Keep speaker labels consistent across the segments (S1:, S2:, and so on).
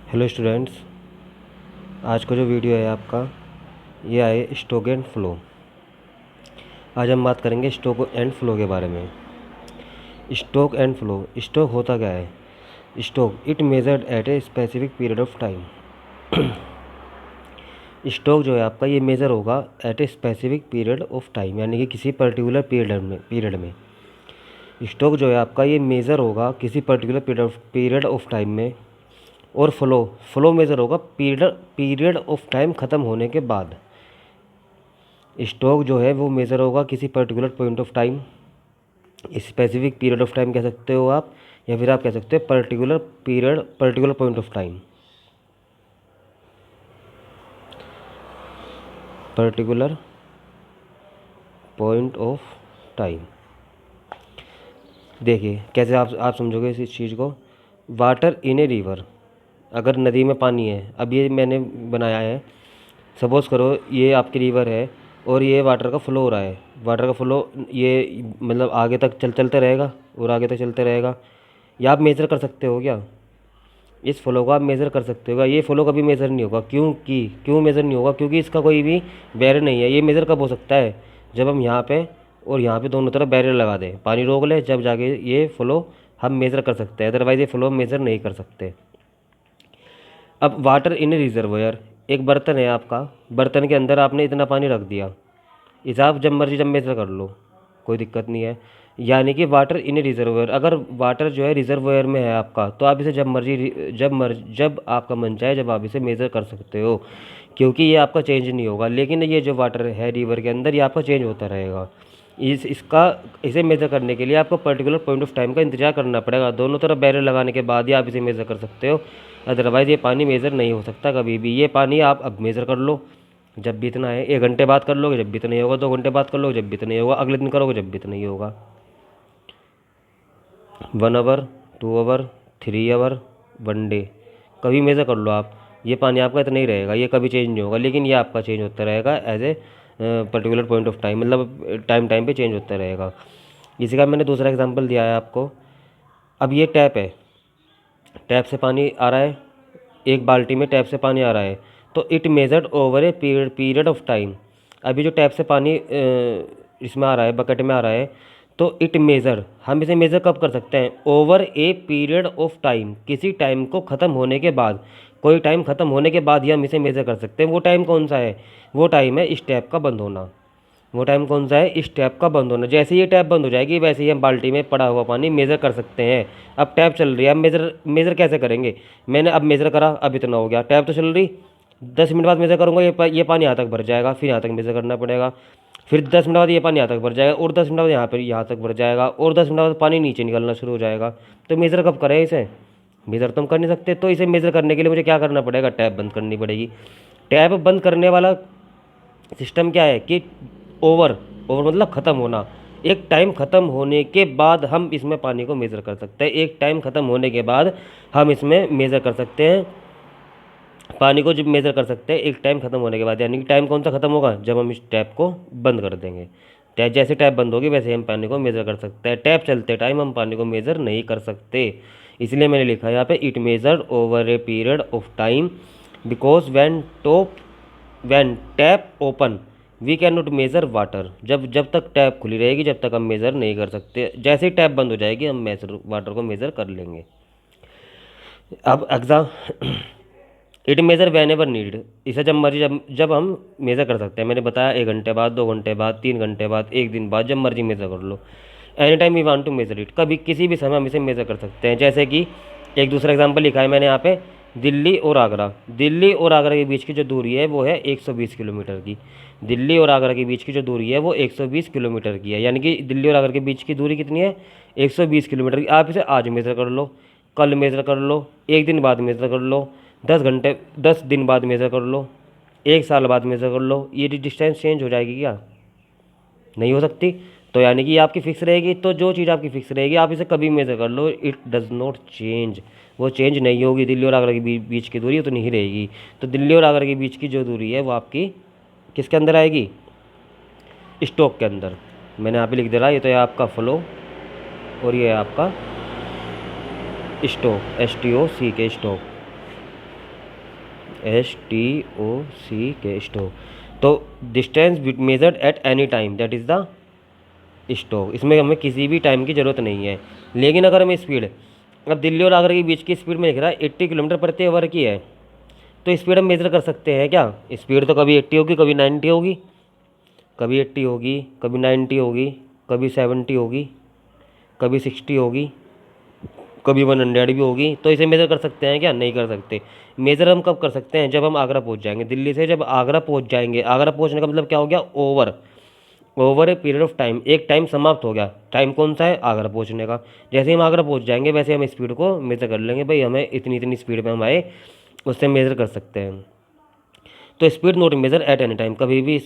S1: Hello students, आज का जो वीडियो है आपका ये है स्टोक एंड फ्लो। आज हम बात करेंगे स्टोक एंड फ्लो के बारे में। स्टोक एंड फ्लो, स्टोक होता क्या है? Stock it measured at a specific period of time. Stock जो है आपका ये मेज़र होगा at a specific period of time, यानी कि किसी पर्टिकुलर पीरियड में स्टोक जो है आपका ये मेज़र होगा किसी पर्टिकुलर पीरियड ऑफ टाइम में। और फ्लो फ्लो मेज़र होगा पीरियड ऑफ टाइम ख़त्म होने के बाद। स्टॉक जो है वो मेज़र होगा किसी particular point of time, specific period of time कह सकते हो आप, या फिर आप कह सकते हो particular period, particular point of time, particular point of time. देखिए कैसे आप समझोगे इस चीज़ को। वाटर इन ए रिवर, अगर नदी में पानी है, अब ये मैंने बनाया है, सपोज़ करो ये आपकी रिवर है और ये वाटर का फ्लो हो रहा है। वाटर का फ्लो ये मतलब आगे तक चलते रहेगा और आगे तक चलते रहेगा। या आप मेज़र कर सकते हो क्या? इस फ्लो को आप मेज़र कर सकते हो। ये फ्लो कभी मेज़र नहीं होगा, क्यों मेज़र नहीं होगा? क्योंकि इसका कोई भी बैरियर नहीं है। ये मेज़र कब हो सकता है? जब हम यहाँ पे और यहाँ पे दोनों तरफ बैरियर लगा दें, पानी रोक ले, जब जाके ये फ्लो हम मेज़र कर सकते हैं, अदरवाइज़ ये फ्लो मेज़र नहीं कर सकते। अब वाटर इन रिजर्वायर, एक बर्तन है आपका, बर्तन के अंदर आपने इतना पानी रख दिया, इसे आप जब मर्जी जब मेज़र कर लो, कोई दिक्कत नहीं है। यानी कि वाटर इन रिजर्वायर, अगर वाटर जो है रिजर्वायर में है आपका, तो आप इसे जब आपका मन चाहे जब आप इसे मेज़र कर सकते हो, क्योंकि ये आपका चेंज नहीं होगा। लेकिन ये जो वाटर है रिवर के अंदर, ये आपका चेंज होता रहेगा। इसे मेज़र करने के लिए आपको पर्टिकुलर पॉइंट ऑफ टाइम का इंतजार करना पड़ेगा। दोनों तरफ बैरियर लगाने के बाद ही आप इसे मेज़र कर सकते हो, अदरवाइज़ ये पानी मेज़र नहीं हो सकता कभी भी। ये पानी आप अब मेज़र कर लो जब भी इतना है, 1 घंटे बाद कर लोगे जब भी इतना ही होगा, 2 घंटे बाद कर लोगे जब भी इतना ही होगा, अगले दिन करोगे जब भी इतना ही होगा। 1 आवर, 2 आवर, 3 आवर, 1 डे, कभी मेज़र कर लो आप, ये पानी आपका इतना ही रहेगा, ये कभी चेंज नहीं होगा। लेकिन ये आपका चेंज होता रहेगा as a particular point of time, मतलब टाइम टाइम पे चेंज होता रहेगा। इसी का मैंने दूसरा एग्जांपल दिया है आपको। अब ये टैप है, टैप से पानी आ रहा है, एक बाल्टी में टैप से पानी आ रहा है, तो it measured over a period of time. अभी जो टैप से पानी इसमें आ रहा है, बकेट में आ रहा है, तो इट मेज़र, हम इसे मेज़र कब कर सकते हैं? Over a period of time, किसी टाइम को ख़त्म होने के बाद, कोई टाइम ख़त्म होने के बाद ही हम इसे मेज़र कर सकते हैं। वो टाइम कौन सा है? वो टाइम है इस टैप का बंद होना। वो टाइम कौन सा है? इस टैप का बंद होना। जैसे ही ये टैप बंद हो जाएगी, वैसे ही हम बाल्टी में पड़ा हुआ पानी मेज़र कर सकते हैं। अब टैप चल रही है, अब मेज़र कैसे करेंगे? मैंने अब मेज़र करा, अब इतना हो गया, टैप तो चल रही, 10 मिनट बाद मेज़र करूँगा, ये पानी यहाँ तक भर जाएगा, फिर यहाँ तक मेज़र करना पड़ेगा, फिर 10 मिनट बाद ये पानी यहाँ तक भर जाएगा, और 10 मिनट बाद यहाँ तक भर जाएगा, और 10 मिनट बाद पानी नीचे निकलना शुरू हो जाएगा। तो मेज़र कब करें इसे? मेज़र तो हम कर नहीं सकते। तो इसे मेज़र करने के लिए मुझे क्या करना पड़ेगा? टैप बंद करनी पड़ेगी। टैप बंद करने वाला सिस्टम क्या है कि ओवर ओवर मतलब ख़त्म होना। एक टाइम ख़त्म होने के बाद हम इसमें पानी को मेज़र कर सकते हैं। एक टाइम ख़त्म होने के बाद हम इसमें मेज़र कर सकते हैं, पानी को जब मेज़र कर सकते हैं एक टाइम ख़त्म होने के बाद। यानी कि टाइम कौन सा ख़त्म होगा? जब हम इस टैप को बंद कर देंगे। टैप जैसे टैप बंद होगी वैसे हम पानी को मेज़र कर सकते हैं। टैप चलते टाइम हम पानी को मेज़र नहीं कर सकते। इसलिए मैंने लिखा है यहाँ पे, it measured over a period of time because when tap open we can not measure water. जब तक टैप खुली रहेगी जब तक हम मेज़र नहीं कर सकते। जैसे ही टैप बंद हो जाएगी हम वाटर को मेज़र कर लेंगे। अब exam it measure van ever need, इसे जब मर्जी जब हम मेज़र कर सकते हैं। मैंने बताया 1 घंटे बाद, 2 घंटे बाद, 3 घंटे बाद, 1 दिन बाद, जब मर्जी मेज़र कर लो। Any time we want to measure it, कभी किसी भी समय हम इसे मेज़र कर सकते हैं। जैसे कि एक दूसरा एग्जांपल लिखा है मैंने यहाँ पे, दिल्ली और आगरा। दिल्ली और आगरा के बीच की जो दूरी है वो है 120 किलोमीटर की। दिल्ली और आगरा के बीच की जो दूरी है वो 120 किलोमीटर की है। यानी कि दिल्ली और आगरा के बीच की दूरी कितनी है? 120 किलोमीटर की। आप इसे आज मेज़र कर लो, कल मेज़र कर लो, 1 दिन बाद मेज़र कर लो, 10 दिन बाद मेज़र कर लो, 1 साल बाद मेज़र कर लो। ये डिस्टेंस चेंज हो जाएगी क्या? नहीं हो सकती। तो यानी कि ये आपकी फ़िक्स रहेगी। तो जो चीज़ आपकी फ़िक्स रहेगी आप इसे कभी मेज़र कर लो, इट डज़ नॉट चेंज, वो चेंज नहीं होगी। दिल्ली और आगरा के बीच की दूरी उतनी ही रहेगी। तो दिल्ली और आगरा के बीच की जो दूरी है वो आपकी किसके अंदर आएगी? स्टॉक के अंदर। मैंने यहाँ पे लिख दे रहा, ये तो है आपका फ्लो और ये है आपका स्टॉक, STOC के स्टॉक। STOCK stock. तो distance measured at any time that is the stock. इसमें हमें किसी भी टाइम की ज़रूरत नहीं है। लेकिन अगर हम स्पीड, अब दिल्ली और आगरा के बीच की स्पीड में लिख रहा है 80 किलोमीटर प्रति आवर की है, तो स्पीड हम मेजर कर सकते हैं क्या? स्पीड तो कभी 80 होगी, कभी 90 होगी, कभी 80 होगी, कभी 90 होगी, कभी 70 होगी, कभी 60 होगी, कभी 100 भी होगी। तो इसे मेज़र कर सकते हैं क्या? नहीं कर सकते। मेज़र हम कब कर सकते हैं? जब हम आगरा पहुंच जाएंगे। दिल्ली से जब आगरा पहुंच जाएंगे, आगरा पहुंचने का मतलब क्या हो गया? Over, over a period of time, एक टाइम समाप्त हो गया। टाइम कौन सा है? आगरा पहुंचने का। जैसे हम आगरा पहुंच जाएंगे वैसे हम स्पीड को मेज़र कर लेंगे, भाई हमें इतनी इतनी स्पीड में हम आए, उससे मेज़र कर सकते हैं। तो speed not measure at any time, कभी भी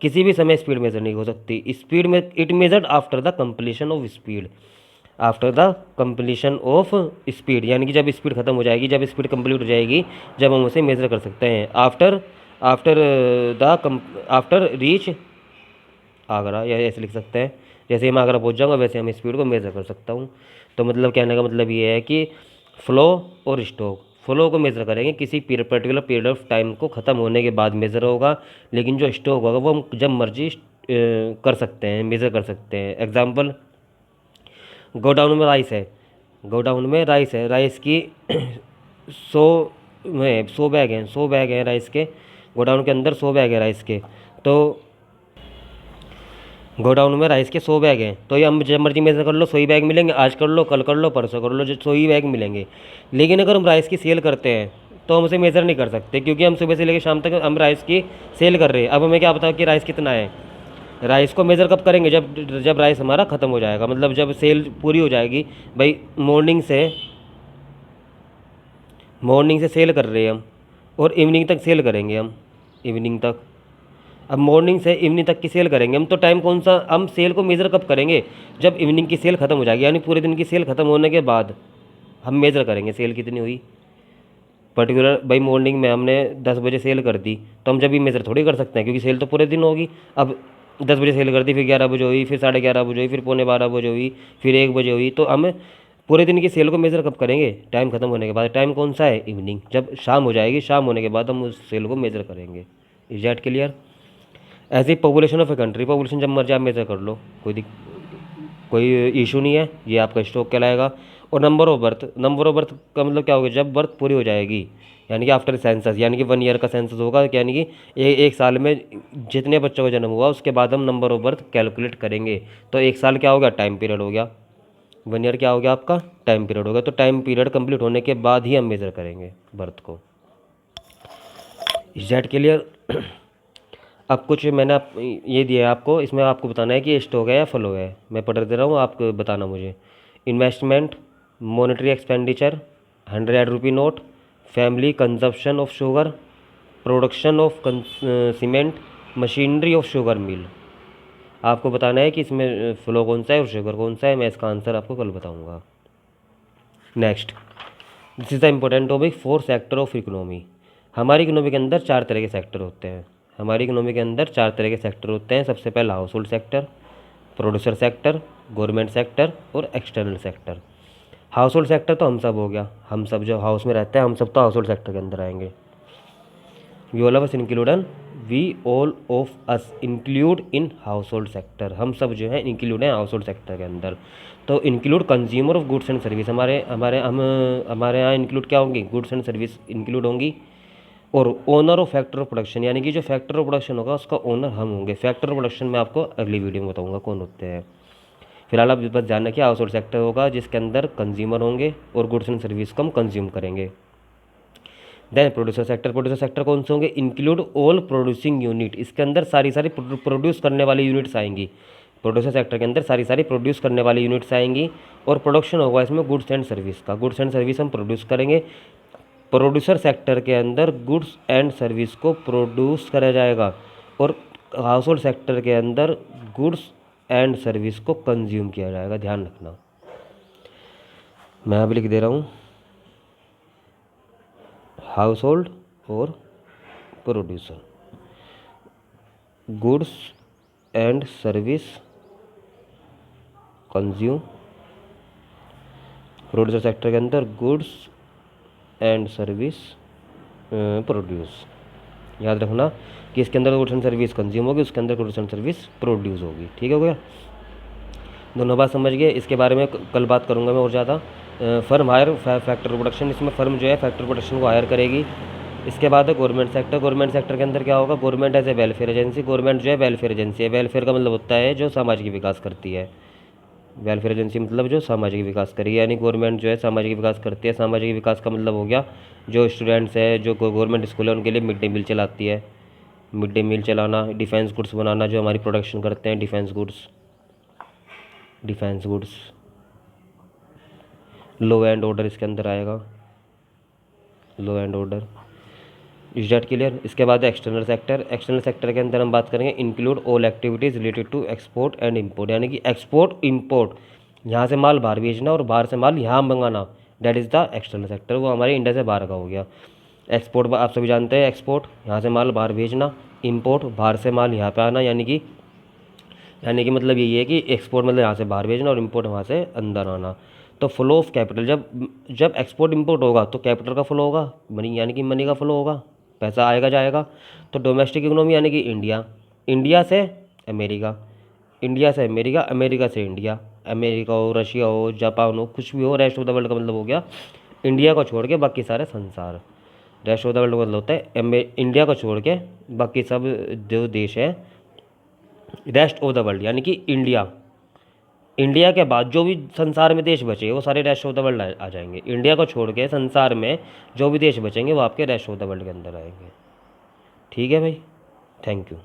S1: किसी भी समय स्पीड मेजर नहीं हो सकती। स्पीड में it measured after the completion of speed, after the completion of speed, यानी कि जब स्पीड खत्म हो जाएगी, जब स्पीड कंप्लीट हो जाएगी, जब हम उसे मेजर कर सकते हैं। After after after reach Agra, या ऐसे लिख सकते हैं। जैसे ही मैं आगरा पहुंच जाऊंगा वैसे हम स्पीड को मेज़र कर सकता हूँ। तो मतलब कहने का मतलब ये है कि फ्लो और स्टॉक, फ्लो को मेज़र करेंगे किसी पर्टिकुलर पीरियड ऑफ टाइम को ख़त्म होने के बाद मेज़र होगा, लेकिन जो स्टॉक होगा वो हम जब मर्जी कर सकते हैं, मेज़र कर सकते हैं। एग्जांपल, गोडाउन में राइस है, गोडाउन में राइस है, राइस की 100 बैग हैं, 100 बैग हैं राइस के, गोडाउन के अंदर 100 बैग है राइस के। तो गोडाउन में राइस के 100 बैग हैं, तो ये हम जब मर्जी मेज़र कर लो 100 ही बैग मिलेंगे, आज कर लो, कल कर लो, परसों कर लो, जो 100 ही बैग मिलेंगे। लेकिन अगर हम राइस की सेल करते हैं तो हम उसे मेज़र नहीं कर सकते, क्योंकि हम सुबह से लेकर शाम तक हम राइस की सेल कर रहे हैं। अब हमें क्या पता कि राइस कितना है? राइस को मेज़र कब करेंगे? जब राइस हमारा ख़त्म हो जाएगा, मतलब जब सेल पूरी हो जाएगी। भाई मॉर्निंग से सेल कर रहे हैं हम, और इवनिंग तक सेल करेंगे हम, इवनिंग तक। अब मॉर्निंग से इवनिंग तक की सेल करेंगे हम, तो टाइम कौन सा? हम सेल को मेज़र कब करेंगे? जब इवनिंग की सेल खत्म हो जाएगी, यानी पूरे दिन की सेल खत्म होने के बाद हम मेज़र करेंगे सेल कितनी हुई पर्टिकुलर। भाई मॉर्निंग में हमने 10 बजे सेल कर दी, तो हम जब भी मेज़र थोड़ी कर सकते हैं, क्योंकि सेल तो पूरे दिन होगी। अब 10 बजे सेल कर दी, फिर 11 बजे हुई, फिर 11:30 बजे हुई, फिर 11:45 बजे हुई, फिर 1 बजे हुई, तो हम पूरे दिन की सेल को मेज़र कब करेंगे? टाइम खत्म होने के बाद। टाइम कौन सा है? इवनिंग, जब शाम हो जाएगी, शाम होने के बाद हम उस सेल को मेज़र करेंगे। Is that clear? ऐसे ही population of a country, population जब मर्जी आप मेज़र कर लो, कोई इशू नहीं है, ये आपका स्टॉक कहलाएगा। और number of birth, number of birth का मतलब क्या होगा? जब बर्थ पूरी हो जाएगी, यानी कि आफ्टर सेंसस, यानी कि 1 ईयर का सेंसस होगा, यानी कि एक साल में जितने बच्चों का जन्म हुआ उसके बाद हम नंबर ऑफ बर्थ कैलकुलेट करेंगे। तो एक साल क्या हो गया? टाइम पीरियड हो गया। 1 ईयर क्या हो गया आपका? टाइम पीरियड हो गया। तो टाइम पीरियड कंप्लीट होने के बाद ही हम मेज़र करेंगे बर्थ को। Is that clear? अब कुछ मैंने ये दिया है आपको, इसमें आपको बताना है कि स्टॉक है या फ्लो है। मैं पढ़ दे रहा हूँ, आपको बताना मुझे। Investment, monetary expenditure, 100 rupee note, family consumption of sugar, production of cement, machinery of sugar mill. आपको बताना है कि इसमें फ्लो कौन सा है और शुगर कौन सा है। मैं इसका आंसर आपको कल बताऊँगा। Next, this is the important topic, 4 sector of economy. हमारी इकोनॉमी के अंदर 4 तरह के सेक्टर होते हैं। हमारी इकोनॉमी के अंदर 4 तरह के सेक्टर होते हैं। सबसे पहला household sector, producer sector, government sector और external sector. Household sector तो हम सब हो गया, हम सब जो हाउस में रहते हैं हम सब तो हाउस होल्ड सेक्टर के अंदर आएंगे। We all of us include we all of us include in household sector, हम सब जो है इंक्लूड हैं हाउस होल्ड सेक्टर के अंदर। तो include consumer of goods and service, हमारे यहाँ इंक्लूड क्या होंगी? गुड्स एंड सर्विस इंक्लूड होंगी। और owner of factor of production, यानी कि जो फैक्टर ऑफ प्रोडक्शन होगा उसका ओनर हम होंगे। फैक्टर ऑफ प्रोडक्शन में आपको अगली वीडियो में बताऊंगा कौन होते हैं। फिलहाल आप बस जानना कि हाउस होल्ड सेक्टर होगा जिसके अंदर कंज्यूमर होंगे और गुड्स एंड सर्विस को हम कंज्यूम करेंगे। Then producer sector, producer sector कौन से होंगे? इंक्लूड ऑल प्रोड्यूसिंग यूनिट, इसके अंदर सारी प्रोड्यूस करने वाली यूनिट्स आएंगी। प्रोड्यूसर सेक्टर के अंदर सारी प्रोड्यूस करने वाली यूनिट्स आएंगी। और प्रोडक्शन होगा इसमें गुड्स एंड सर्विस का, गुड्स एंड सर्विस हम प्रोड्यूस करेंगे। प्रोड्यूसर सेक्टर के अंदर गुड्स एंड सर्विस को प्रोड्यूस करा जाएगा और हाउस होल्ड सेक्टर के अंदर गुड्स एंड सर्विस को कंज्यूम किया जाएगा। ध्यान रखना, मैं अभी लिख दे रहा हूँ, हाउस होल्ड और producer, goods and service consume, producer sector के अंदर गुड्स एंड सर्विस प्रोड्यूस। याद रखना कि इसके अंदर गुड्स एंड सर्विस कंज्यूम होगी, उसके अंदर गुड्स एंड सर्विस प्रोड्यूस होगी। ठीक हो गया, दोनों बात समझ गए। इसके बारे में कल बात करूंगा मैं और ज़्यादा। फर्म हायर फैक्ट्री प्रोडक्शन, इसमें फर्म जो है फैक्ट्री प्रोडक्शन को हायर करेगी। इसके बाद है गवर्नमेंट सेक्टर। गवर्नमेंट सेक्टर के अंदर क्या होगा, government as a welfare agency. Government जो है वेलफेयर एजेंसी है। वेलफेयर का मतलब होता है जो सामाजिक विकास करती है। वेलफेयर एजेंसी मतलब जो सामाजिक विकास करेगी, यानी गवर्नमेंट जो है सामाजिक विकास करती है। सामाजिक विकास का मतलब हो गया जो स्टूडेंट्स है, जो गवर्नमेंट स्कूल है, उनके लिए मिड डे मील चलाती है। मिड डे मील चलाना, डिफेंस गुड्स बनाना, जो हमारी प्रोडक्शन करते हैं defence goods. Defence goods, law and order इसके अंदर आएगा, law and order. Is that clear. इसके बाद एक्सटर्नल सेक्टर। एक्सटर्नल सेक्टर के अंदर हम बात करेंगे include all activities related to export and import, यानी कि एक्सपोर्ट इम्पोर्ट, यहाँ से माल बाहर भेजना और बाहर से माल यहाँ मंगाना, that is the external sector. वो हमारे इंडिया से बाहर का हो गया। एक्सपोर्ट आप सभी जानते हैं, एक्सपोर्ट यहाँ से माल बाहर भेजना, इम्पोर्ट बाहर से माल यहाँ पे आना, यानी कि मतलब यही है कि एक्सपोर्ट मतलब यहाँ से बाहर भेजना और इम्पोर्ट वहाँ से अंदर आना। तो फ्लो ऑफ कैपिटल, जब एक्सपोर्ट इम्पोर्ट होगा तो कैपिटल का फ्लो होगा, मनी यानी कि मनी का फ्लो होगा, पैसा आएगा जाएगा। तो डोमेस्टिक इकोनॉमी यानी कि इंडिया, इंडिया से अमेरिका, इंडिया से अमेरिका, अमेरिका से इंडिया, अमेरिका हो, रशिया हो, जापान हो, कुछ भी हो, रेस्ट ऑफ द वर्ल्ड का मतलब हो गया इंडिया को छोड़ के बाकी सारे संसार। रेस्ट ऑफ द वर्ल्ड का मतलब होता है इंडिया को छोड़ के बाकी सब जो देश है, रेस्ट ऑफ द वर्ल्ड यानी कि इंडिया। इंडिया के बाद जो भी संसार में देश बचे वो सारे रेस्ट ऑफ द वर्ल्ड आ जाएंगे। इंडिया को छोड़ के संसार में जो भी देश बचेंगे वो आपके रेस्ट ऑफ द वर्ल्ड के अंदर आएंगे। ठीक है भाई, थैंक यू।